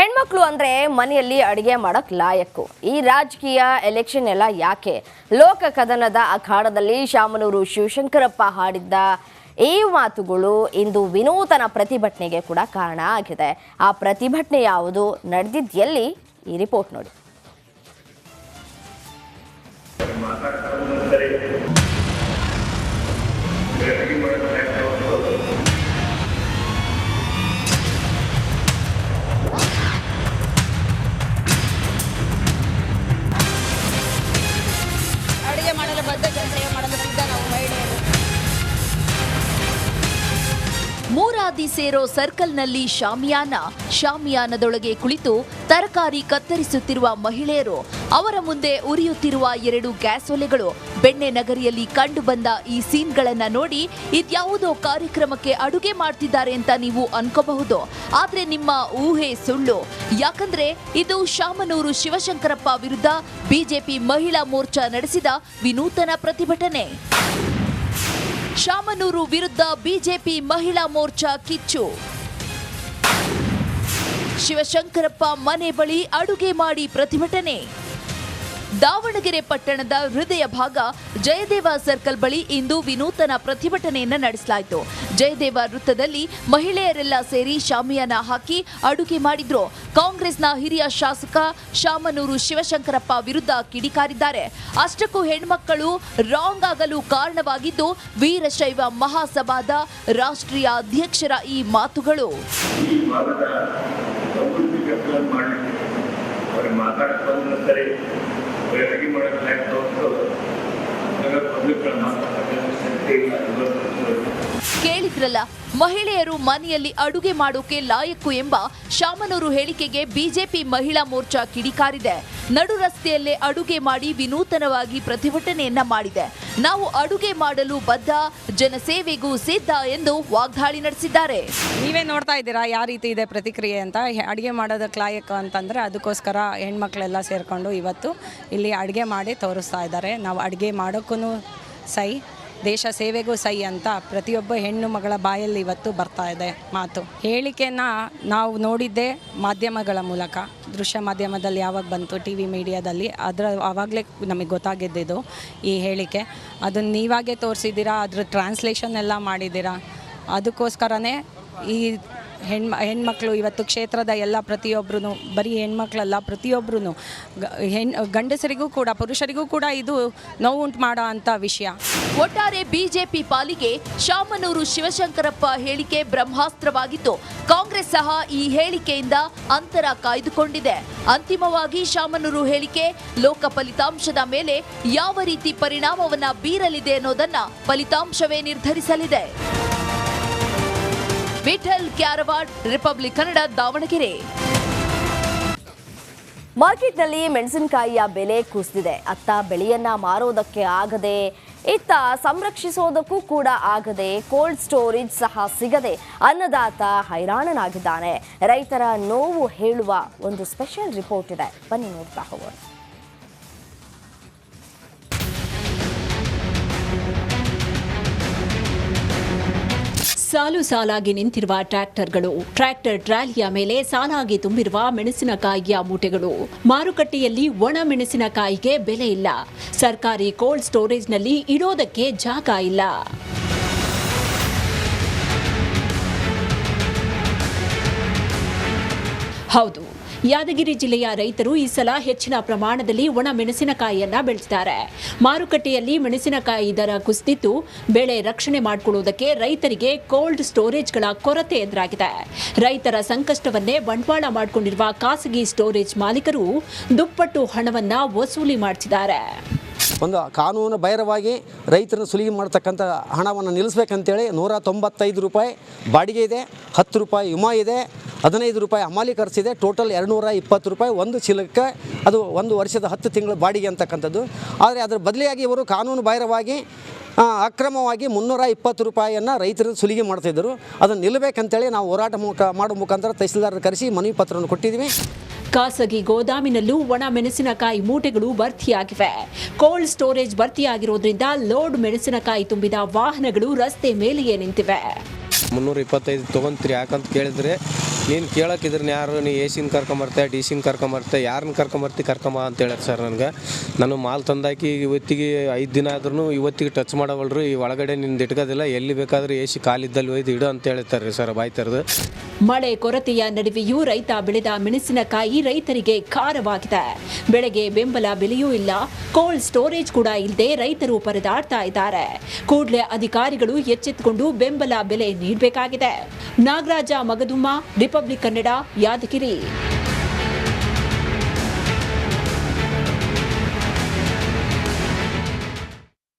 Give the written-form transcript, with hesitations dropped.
ಹೆಣ್ಮಕ್ಳು ಅಂದ್ರೆ ಮನೆಯಲ್ಲಿ ಅಡಿಗೆ ಮಾಡಕ್ ಲಾಯಕ್ಕು. ಈ ರಾಜಕೀಯ ಎಲೆಕ್ಷನ್ ಎಲ್ಲ ಯಾಕೆ? ಲೋಕ ಕದನದ ಅಖಾಡದಲ್ಲಿ ಶಾಮನೂರು ಶಿವಶಂಕರಪ್ಪ ಹಾಡಿದ್ದ ಈ ಮಾತುಗಳು ಇಂದು ವಿನೂತನ ಪ್ರತಿಭಟನೆಗೆ ಕೂಡ ಕಾರಣ ಆಗಿದೆ. ಆ ಪ್ರತಿಭಟನೆ ಯಾವುದು, ನಡೆದಿದ್ದು ಎಲ್ಲಿ? ಈ ರಿಪೋರ್ಟ್ ನೋಡಿ. ಅಡುಗೆ ಮಾಡಲು ಬದ್ಧ ಕೆಲಸ ಮಾಡೋದ್ರಿಂದ ನಾವು ಮಹಿಳೆಯರು. ಮೂರಾದಿ ಸೇರೋ ಸರ್ಕಲ್ನಲ್ಲಿ ಶಾಮಿಯಾನದೊಳಗೆ ಕುಳಿತು ತರಕಾರಿ ಕತ್ತರಿಸುತ್ತಿರುವ ಮಹಿಳೆಯರು, ಅವರ ಮುಂದೆ ಉರಿಯುತ್ತಿರುವ 2 ಗ್ಯಾಸ್ ಒಲೆಗಳು. ಬೆಣ್ಣೆ ನಗರಿಯಲ್ಲಿ ಕಂಡು ಬಂದ ಈ ಸೀನ್ಗಳನ್ನ ನೋಡಿ ಇದ್ಯಾವುದೋ ಕಾರ್ಯಕ್ರಮಕ್ಕೆ ಅಡುಗೆ ಮಾಡ್ತಿದ್ದಾರೆ ಅಂತ ನೀವು ಅನ್ಕೋಬಹುದು. ಆದ್ರೆ ನಿಮ್ಮ ಊಹೆ ಸುಳ್ಳು. ಯಾಕಂದ್ರೆ ಇದು ಶಾಮನೂರು ಶಿವಶಂಕರಪ್ಪ ವಿರುದ್ಧ ಬಿಜೆಪಿ ಮಹಿಳಾ ಮೋರ್ಚಾ ನಡೆಸಿದ ವಿನೂತನ ಪ್ರತಿಭಟನೆ. ಶಾಮನೂರು ವಿರುದ್ಧ ಬಿಜೆಪಿ ಮಹಿಳಾ ಮೋರ್ಚಾ ಕಿಚ್ಚು. ಶಿವಶಂಕರಪ್ಪ ಮನೆ ಬಳಿ ಅಡುಗೆ ಮಾಡಿ ಪ್ರತಿಭಟನೆ. ದಾವಣಗೆರೆ ಪಟ್ಟಣದ ಹೃದಯ ಭಾಗ ಜಯದೇವ ಸರ್ಕಲ್ ಬಳಿ ಇಂದು ವಿನೂತನ ಪ್ರತಿಭಟನೆಯನ್ನು ನಡೆಸಲಾಯಿತು. ಜಯದೇವ ವೃತ್ತದಲ್ಲಿ ಮಹಿಳೆಯರೆಲ್ಲ ಸೇರಿ ಶಾಮಿಯಾನ ಹಾಕಿ ಅಡುಗೆ ಮಾಡಿದ್ರು. ಕಾಂಗ್ರೆಸ್ನ ಹಿರಿಯ ಶಾಸಕ ಶಾಮನೂರು ಶಿವಶಂಕರಪ್ಪ ವಿರುದ್ಧ ಕಿಡಿಕಾರಿದ್ದಾರೆ. ಅಷ್ಟಕ್ಕೂ ಹೆಣ್ಮಕ್ಕಳು ರಾಂಗ್ ಆಗಲು ಕಾರಣವಾಗಿದ್ದು ವೀರಶೈವ ಮಹಾಸಭಾದ ರಾಷ್ಟ್ರೀಯ ಅಧ್ಯಕ್ಷರ ಈ ಮಾತುಗಳು. ಕೇಳಿದ್ರಲ್ಲ, ಮಹಿಳೆಯರು ಮನೆಯಲ್ಲಿ ಅಡುಗೆ ಮಾಡೋಕೆ ಲಾಯಕ್ಕು ಎಂಬ ಶಾಮನೂರು ಹೇಳಿಕೆಗೆ ಬಿಜೆಪಿ ಮಹಿಳಾ ಮೋರ್ಚಾ ಕಿಡಿಕಾರಿದೆ. ನಡು ರಸ್ತೆಯಲ್ಲೇ ಅಡುಗೆ ಮಾಡಿ ವಿನೂತನವಾಗಿ ಪ್ರತಿಭಟನೆಯನ್ನ ಮಾಡಿದೆ. ನಾವು ಅಡುಗೆ ಮಾಡಲು ಬದ್ಧ, ಜನಸೇವೆಗೂ ಸಿದ್ಧ ಎಂದು ವಾಗ್ದಾಳಿ ನಡೆಸಿದ್ದಾರೆ. ನೀವೇ ನೋಡ್ತಾ ಇದ್ದೀರಾ ಯಾವ ರೀತಿ ಇದೆ ಪ್ರತಿಕ್ರಿಯೆ ಅಂತ. ಅಡುಗೆ ಮಾಡೋದಕ್ಕೆ ಲಾಯಕ ಅಂತಂದರೆ ಅದಕ್ಕೋಸ್ಕರ ಹೆಣ್ಮಕ್ಳೆಲ್ಲ ಸೇರಿಕೊಂಡು ಇವತ್ತು ಇಲ್ಲಿ ಅಡುಗೆ ಮಾಡಿ ತೋರಿಸ್ತಾ ಇದ್ದಾರೆ. ನಾವು ಅಡುಗೆ ಮಾಡೋಕ್ಕೂ ಸೈ, ದೇಶ ಸೇವೆಗೂ ಸೈ ಅಂತ ಪ್ರತಿಯೊಬ್ಬ ಹೆಣ್ಣು ಮಗಳ ಬಾಯಲ್ಲಿ ಇವತ್ತು ಬರ್ತಾ ಇದೆ ಮಾತು. ಹೇಳಿಕೆನ ನಾವು ನೋಡಿದ್ದೇ ಮಾಧ್ಯಮಗಳ ಮೂಲಕ, ದೃಶ್ಯ ಮಾಧ್ಯಮದಲ್ಲಿ ಯಾವಾಗ ಬಂತು, ಟಿ ವಿ ಮೀಡಿಯಾದಲ್ಲಿ, ಆವಾಗಲೇ ನಮಗೆ ಗೊತ್ತಾಗಿದ್ದು ಈ ಹೇಳಿಕೆ. ಅದನ್ನು ನೀವಾಗೇ ತೋರಿಸಿದ್ದೀರಾ, ಅದ್ರ ಟ್ರಾನ್ಸ್ಲೇಷನ್ ಎಲ್ಲ ಮಾಡಿದ್ದೀರಾ. ಅದಕ್ಕೋಸ್ಕರನೇ ಈ ಹೆಣ್ಮಕ್ಳು ಇವತ್ತು ಕ್ಷೇತ್ರದ ಎಲ್ಲ ಪ್ರತಿಯೊಬ್ಬರೂ, ಬರೀ ಹೆಣ್ಮಕ್ಳಲ್ಲ ಪ್ರತಿಯೊಬ್ಬರೂ, ಗಂಡಸರಿಗೂ ಕೂಡ ಪುರುಷರಿಗೂ ಕೂಡ ಇದು ನೋವುಂಟು ಮಾಡೋ ಅಂಥ ವಿಷಯ. ಒಟ್ಟಾರೆ ಬಿಜೆಪಿ ಪಾಲಿಗೆ ಶಾಮನೂರು ಶಿವಶಂಕರಪ್ಪ ಹೇಳಿಕೆ ಬ್ರಹ್ಮಾಸ್ತ್ರವಾಗಿತ್ತು. ಕಾಂಗ್ರೆಸ್ ಸಹ ಈ ಹೇಳಿಕೆಯಿಂದ ಅಂತರ ಕಾಯ್ದುಕೊಂಡಿದೆ. ಅಂತಿಮವಾಗಿ ಶಾಮನೂರು ಹೇಳಿಕೆ ಲೋಕ ಫಲಿತಾಂಶದ ಮೇಲೆ ಯಾವ ರೀತಿ ಪರಿಣಾಮವನ್ನ ಬೀರಲಿದೆ ಅನ್ನೋದನ್ನ ಫಲಿತಾಂಶವೇ ನಿರ್ಧರಿಸಲಿದೆ. ವಿಠಲ್ ಕ್ಯಾರವಾಡ್, ರಿಪಬ್ಲಿಕ್ ಕನ್ನಡ, ದಾವಣಗೆರೆ. ಮಾರ್ಕೆಟ್ನಲ್ಲಿ ಮೆಣಸಿನಕಾಯಿಯ ಬೆಲೆ ಕುಸಿದಿದೆ. ಅತ್ತ ಬೆಳೆಯನ್ನ ಮಾರೋದಕ್ಕೆ ಆಗದೆ, ಇತ್ತ ಸಂರಕ್ಷಿಸೋದಕ್ಕೂ ಕೂಡ ಆಗದೆ, ಕೋಲ್ಡ್ ಸ್ಟೋರೇಜ್ ಸಹ ಸಿಗದೆ ಅನ್ನದಾತ ಹೈರಾಣನಾಗಿದ್ದಾನೆ. ರೈತರ ನೋವು ಹೇಳುವ ಒಂದು ಸ್ಪೆಷಲ್ ರಿಪೋರ್ಟ್ ಇದೆ, ಬನ್ನಿ ನೋಡ್ತಾ ಹೋಗೋಣ. ಸಾಲು ಸಾಲಾಗಿ ನಿಂತಿರುವ ಟ್ರ್ಯಾಕ್ಟರ್ಗಳು, ಟ್ರ್ಯಾಕ್ಟರ್ ಟ್ರಾಲಿಯ ಮೇಲೆ ಸಾಲಾಗಿ ತುಂಬಿರುವ ಮೆಣಸಿನಕಾಯಿಯ ಮೂಟೆಗಳು. ಮಾರುಕಟ್ಟೆಯಲ್ಲಿ ಒಣ ಮೆಣಸಿನಕಾಯಿಗೆ ಬೆಲೆ ಇಲ್ಲ. ಸರ್ಕಾರಿ ಕೋಲ್ಡ್ ಸ್ಟೋರೇಜ್ನಲ್ಲಿ ಇಡೋದಕ್ಕೆ ಜಾಗ ಇಲ್ಲ. ಹೌದು, ಯಾದಗಿರಿ ಜಿಲ್ಲೆಯ ರೈತರು ಈ ಸಲ ಹೆಚ್ಚಿನ ಪ್ರಮಾಣದಲ್ಲಿ ಒಣ ಮೆಣಸಿನಕಾಯಿಯನ್ನ ಬೆಳೆಸಿದ್ದಾರೆ. ಮಾರುಕಟ್ಟೆಯಲ್ಲಿ ಮೆಣಸಿನಕಾಯಿ ದರ ಕುಸಿದಿದ್ದು, ಬೆಳೆ ರಕ್ಷಣೆ ಮಾಡಿಕೊಳ್ಳುವುದಕ್ಕೆ ರೈತರಿಗೆ ಕೋಲ್ಡ್ ಸ್ಟೋರೇಜ್ಗಳ ಕೊರತೆ ಎದುರಾಗಿದೆ. ರೈತರ ಸಂಕಷ್ಟವನ್ನೇ ಬಂಡವಾಳ ಮಾಡಿಕೊಂಡಿರುವ ಖಾಸಗಿ ಸ್ಟೋರೇಜ್ ಮಾಲೀಕರು ದುಪ್ಪಟ್ಟು ಹಣವನ್ನ ವಸೂಲಿ ಮಾಡಿಸಿದ್ದಾರೆ. ಒಂದು ಕಾನೂನು ಬಾಹಿರವಾಗಿ ರೈತರನ್ನು ಸುಲಿಗೆ ಮಾಡ್ತಕ್ಕಂಥ ಹಣವನ್ನು ನಿಲ್ಲಿಸಬೇಕಂತೇಳಿ 195 ರೂಪಾಯಿ ಬಾಡಿಗೆ ಇದೆ, 10 ರೂಪಾಯಿ ವಿಮಾ ಇದೆ, 15 ರೂಪಾಯಿ ಹಮಾಲಿ ಖರ್ಚಿದೆ. ಟೋಟಲ್ 220 ರೂಪಾಯಿ ಒಂದು ಚೀಲಕ್ಕೆ. ಅದು 1 ವರ್ಷದ 10 ತಿಂಗಳ ಬಾಡಿಗೆ ಅಂತಕ್ಕಂಥದ್ದು. ಆದರೆ ಅದರ ಬದಲಿಯಾಗಿ ಇವರು ಕಾನೂನು ಬಾಹಿರವಾಗಿ ಅಕ್ರಮವಾಗಿ 320 ರೂಪಾಯಿಯನ್ನು ರೈತರನ್ನು ಸುಲಿಗೆ ಮಾಡ್ತಾಯಿದ್ದರು. ಅದನ್ನು ನಿಲ್ಲಬೇಕಂತೇಳಿ ನಾವು ಹೋರಾಟ ಮಾಡೋ ಮುಖಾಂತರ ತಹಸೀಲ್ದಾರರು ಕರೆಸಿ ಮನವಿ ಪತ್ರವನ್ನು ಕೊಟ್ಟಿದ್ದೀವಿ. ಖಾಸಗಿ ಗೋದಾಮಿನಲ್ಲೂ ಒಣ ಮೆಣಸಿನಕಾಯಿ ಮೂಟೆಗಳು ಭರ್ತಿಯಾಗಿವೆ. ಕೋಲ್ಡ್ ಸ್ಟೋರೇಜ್ ಭರ್ತಿಯಾಗಿರೋದ್ರಿಂದ ಲೋಡ್ ಮೆಣಸಿನಕಾಯಿ ತುಂಬಿದ ವಾಹನಗಳು ರಸ್ತೆ ಮೇಲೆಯೇ ನಿಂತಿವೆ. 325 ತೊಗೊಂತೀರಿ ಯಾಕಂತ ಕೇಳಿದ್ರೆ ನೀನು ಕೇಳೋಕ್ಕಿದ್ರೆ ಯಾರು ನೀ ಎ ಸಿನ ಕರ್ಕೊಂಬರ್ತೆ ಡಿ ಸಿನ ಕರ್ಕೊಂಬರ್ತೆ ಯಾರನ್ನ ಕರ್ಕೊಂಬ ಅಂತ ಹೇಳ್ಯಾರ ಸರ್ ನನಗೆ. ನಾನು ಮಾಲ್ ತಂದಾಕಿ ಇವತ್ತಿಗೆ 5 ದಿನ ಆದ್ರೂ ಇವತ್ತಿಗೆ ಟಚ್ ಮಾಡವಲ್ರು. ಈ ಒಳಗಡೆ ನಿಂದು ಇಟ್ಕೋದಿಲ್ಲ, ಎಲ್ಲಿ ಬೇಕಾದರೂ ಎ ಸಿ ಕಾಲಿದ್ದಲ್ಲಿ ಒಯ್ದು ಇಡು ಅಂತ ಹೇಳ್ತಾರೆ ರೀ ಸರ್ ಬಾಯ್ ತೆರೆದು. ಮಳೆ ಕೊರತೆಯ ನಡುವೆಯೂ ರೈತ ಬೆಳೆದ ಮೆಣಸಿನಕಾಯಿ ರೈತರಿಗೆ ಖಾರವಾಗಿದೆ. ಬೆಳೆಗೆ ಬೆಂಬಲ ಬೆಲೆಯೂ ಇಲ್ಲ, ಕೋಲ್ಡ್ ಸ್ಟೋರೇಜ್ ಕೂಡ ಇಲ್ಲದೆ ರೈತರು ಪರದಾಡ್ತಾ ಇದ್ದಾರೆ. ಕೂಡಲೇ ಅಧಿಕಾರಿಗಳು ಎಚ್ಚೆತ್ತುಕೊಂಡು ಬೆಂಬಲ ಬೆಲೆ ನೀಡಬೇಕಾಗಿದೆ. ನಾಗರಾಜ ಮಗದುಮ್ಮ, ರಿಪಬ್ಲಿಕ್ ಕನ್ನಡ, ಯಾದಗಿರಿ.